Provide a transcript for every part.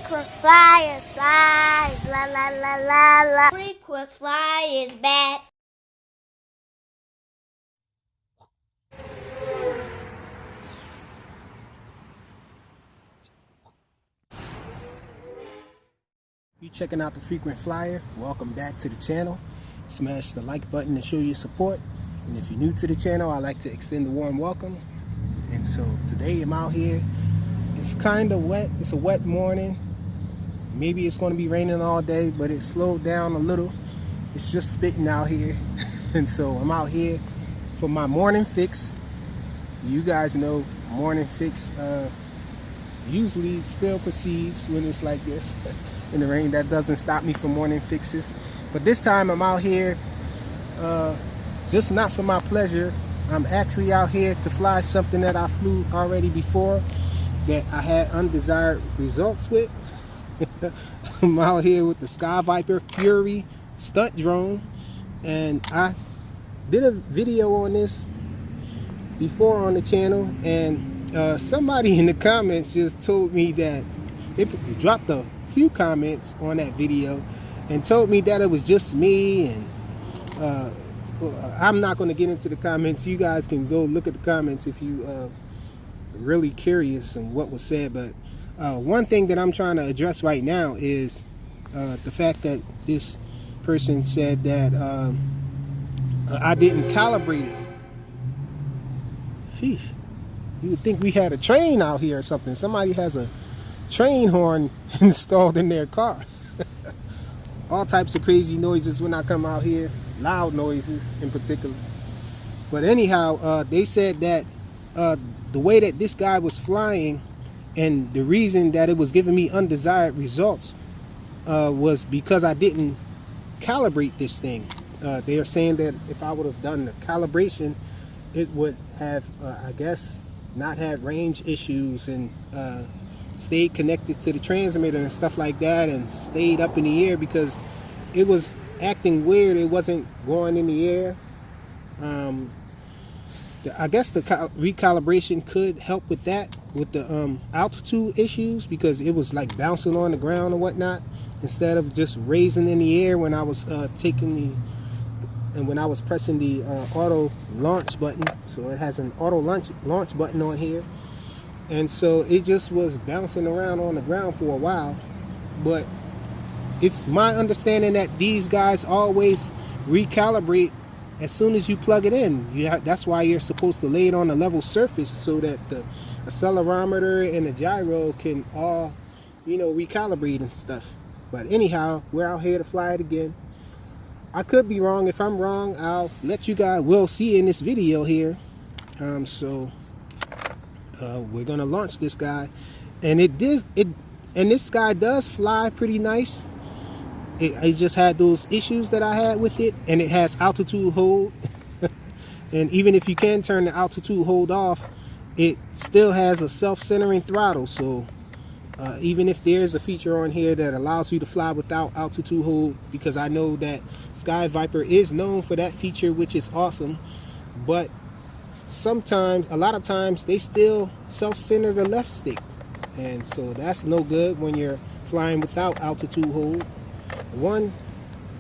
Frequent flyer, flies, la la la la la. Frequent flyers back. You checking out the Frequent Flyer? Welcome back to the channel. Smash the like button to show your support. And if you're new to the channel, I'd like to extend a warm welcome. And so today I'm out here. It's kind of wet. It's a wet morning. Maybe it's going to be raining all day, but it slowed down a little. It's just spitting out here. And so I'm out here for my morning fix. You guys know morning fix usually still proceeds when it's like this in the rain. That doesn't stop me from morning fixes, but this time I'm out here just not for my pleasure. I'm actually out here to fly something that I flew already before that I had undesired results with. I'm out here with the Sky Viper Fury Stunt Drone, and I did a video on this before on the channel, and somebody in the comments just told me that they dropped a few comments on that video and told me that it was just me, and I'm not going to get into the comments. You guys can go look at the comments if you really curious on what was said. But one thing that I'm trying to address right now is the fact that this person said that I didn't calibrate it. Sheesh. You would think we had a train out here or something. Somebody has a train horn installed in their car. All types of crazy noises when I come out here. Loud noises in particular. But anyhow, they said that the way that this guy was flying and the reason that it was giving me undesired results was because I didn't calibrate this thing. They are saying that if I would have done the calibration, it would have, I guess, not had range issues and stayed connected to the transmitter and stuff like that, and stayed up in the air because it was acting weird. It wasn't going in the air. I guess the recalibration could help with that, with the altitude issues, because it was like bouncing on the ground and whatnot instead of just raising in the air when I was when I was pressing the auto launch button. So it has an auto launch button on here, and so it just was bouncing around on the ground for a while. But it's my understanding that these guys always recalibrate as soon as you plug it in. That's why you're supposed to lay it on a level surface so that the accelerometer and the gyro can all, recalibrate and stuff. But anyhow, we're out here to fly it again. I could be wrong. If I'm wrong, I'll let you guys will see in this video here. So we're gonna launch this guy, and and this guy does fly pretty nice. It just had those issues that I had with it, and it has altitude hold. And even if you can turn the altitude hold off, it still has a self-centering throttle. So even if there's a feature on here that allows you to fly without altitude hold, because I know that Sky Viper is known for that feature, which is awesome, but sometimes, a lot of times, they still self-center the left stick, and so that's no good when you're flying without altitude hold. One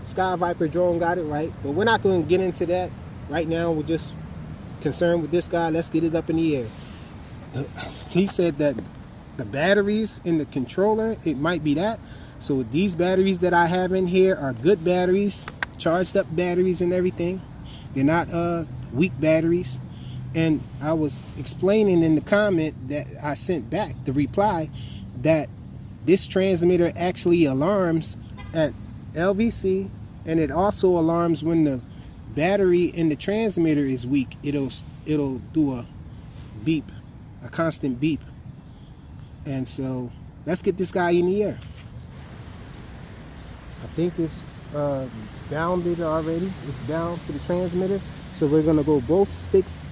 Sky Viper drone got it right, but we're not going to get into that right now. We're just concerned with this guy. Let's get it up in the air. He said that the batteries in the controller, it might be that. So these batteries that I have in here are good batteries, charged up batteries and everything. They're not weak batteries. And I was explaining in the comment that I sent back, the reply, that this transmitter actually alarms at LVC, and it also alarms when the battery in the transmitter is weak. It'll do a beep, a constant beep. And so let's get this guy in the air. I think it's bounded already. It's down to the transmitter, so we're gonna go both sticks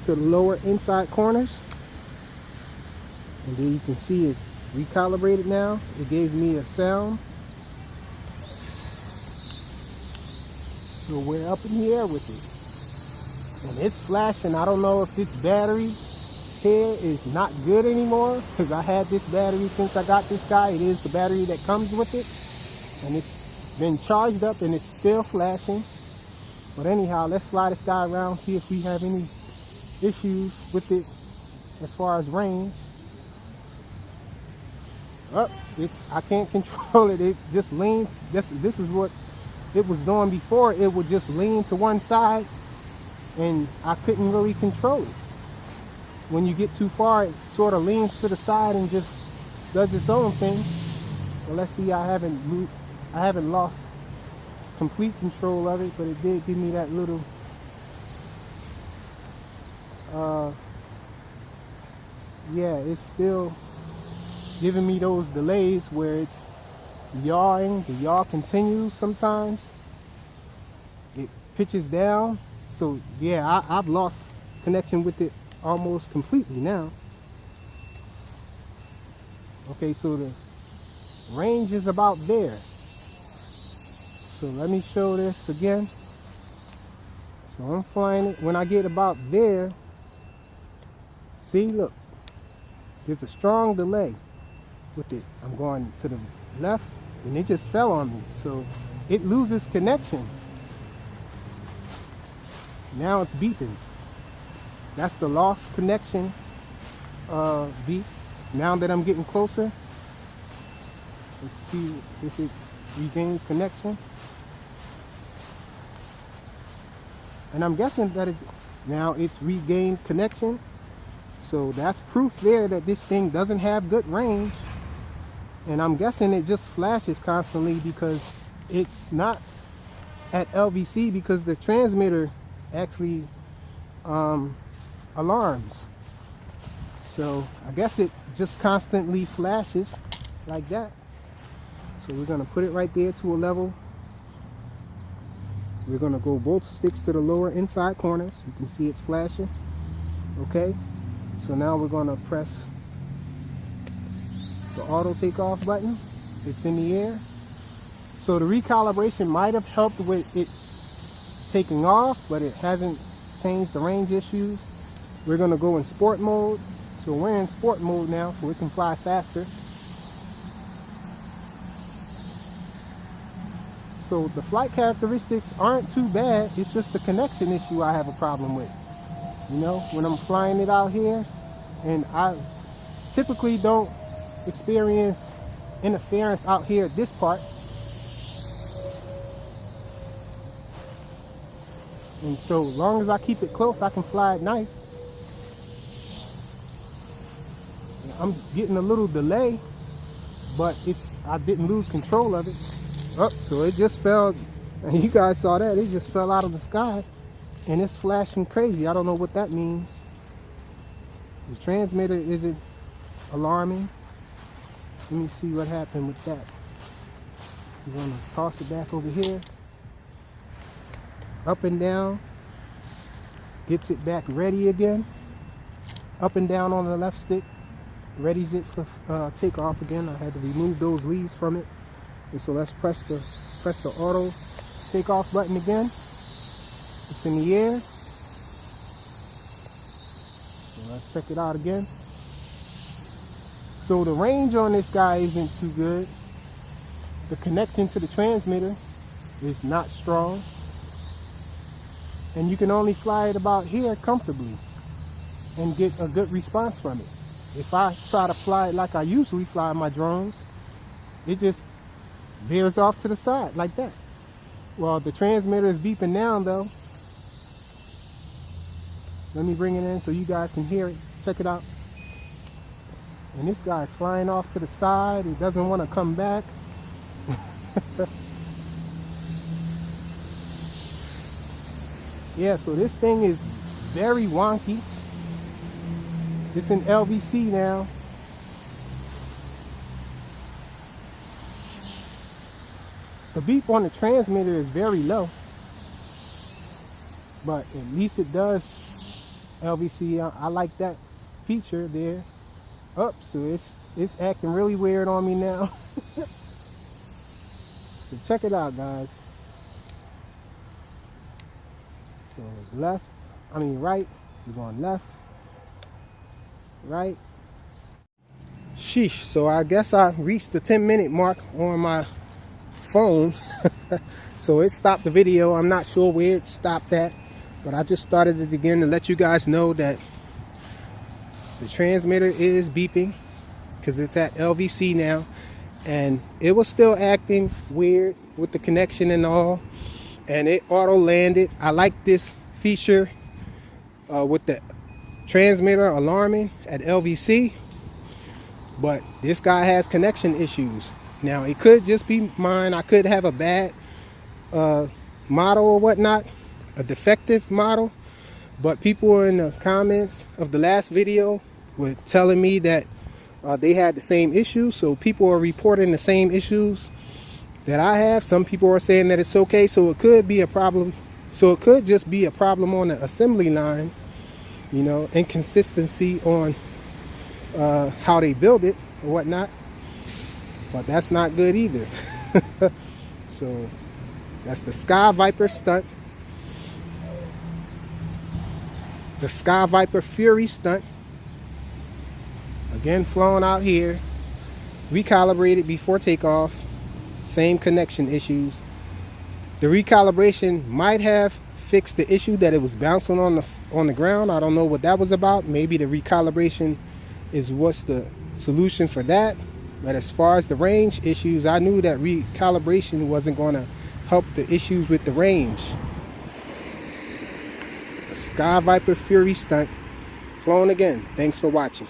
to the lower inside corners, and then you can see it's recalibrated now. It gave me a sound. So we're up in the air with it, and it's flashing. I don't know if this battery repair is not good anymore because I had this battery since I got this guy. It is the battery that comes with it, and it's been charged up and it's still flashing. But anyhow, let's fly this guy around, see if we have any issues with it as far as range. I can't control it. It just leans. This is what it was doing before. It would just lean to one side, and I couldn't really control it. When you get too far, it sort of leans to the side and just does its own thing. So let's see. I haven't lost complete control of it, but it did give me that little yeah, it's still giving me those delays where it's yawing. The yaw continues sometimes. It pitches down. So yeah, I've lost connection with it almost completely now. Okay, so the range is about there. So let me show this again. So I'm flying it. When I get about there, see, look, there's a strong delay with it. I'm going to the left and it just fell on me. So it loses connection. Now it's beeping. That's the lost connection beep. Now that I'm getting closer, let's see if it regains connection. And I'm guessing that now it's regained connection. So that's proof there that this thing doesn't have good range. And I'm guessing it just flashes constantly because it's not at LVC, because the transmitter actually alarms. So I guess it just constantly flashes like that. So we're going to put it right there to a level. We're going to go both sticks to the lower inside corners. You can see it's flashing. Okay, so now we're going to press the auto takeoff button. It's in the air. So the recalibration might have helped with it taking off, but it hasn't changed the range issues. We're going to go in sport mode. So we're in sport mode now, so we can fly faster. So the flight characteristics aren't too bad. It's just the connection issue I have a problem with. You know, when I'm flying it out here, and I typically don't experience interference out here at this part. And so long as I keep it close, I can fly it nice. I'm getting a little delay, but I didn't lose control of it. Oh, so it just fell, and you guys saw that, it just fell out of the sky, and it's flashing crazy. I don't know what that means. The transmitter isn't alarming. Let me see what happened with that. We're gonna toss it back over here. Up and down. Gets it back ready again. Up and down on the left stick. Readies it for takeoff again. I had to remove those leaves from it. And so let's press the auto takeoff button again. It's in the air. So let's check it out again. So the range on this guy isn't too good. The connection to the transmitter is not strong. And you can only fly it about here comfortably and get a good response from it. If I try to fly it like I usually fly my drones, it just veers off to the side like that. Well, the transmitter is beeping now though. Let me bring it in so you guys can hear it. Check it out. And this guy's flying off to the side. He doesn't want to come back. Yeah, so this thing is very wonky. It's in LVC now. The beep on the transmitter is very low, but at least it does LVC. I like that feature there. Up, so it's acting really weird on me now. So check it out, guys. So right, we're going left. right? Sheesh, so I guess I reached the 10-minute mark on my phone. So it stopped the video. I'm not sure where it stopped at, but I just started it again to let you guys know that the transmitter is beeping because it's at LVC now, and it was still acting weird with the connection and all, and it auto landed. I like this feature with the transmitter alarming at LVC, but this guy has connection issues. Now it could just be mine. I could have a bad model or whatnot, a defective model, but people were in the comments of the last video were telling me that they had the same issues. So people are reporting the same issues that I have. Some people are saying that it's okay, so it could be a problem. So it could just be a problem on the assembly line, you know, inconsistency on how they build it or whatnot. But that's not good either. So that's the Sky Viper Stunt. The Sky Viper Fury Stunt. Again, flown out here. Recalibrated before takeoff. Same connection issues. The recalibration might have fixed the issue that it was bouncing on the ground. I don't know what that was about. Maybe the recalibration is what's the solution for that. But as far as the range issues, I knew that recalibration wasn't going to help the issues with the range. The Sky Viper Fury Stunt, flown again. Thanks for watching.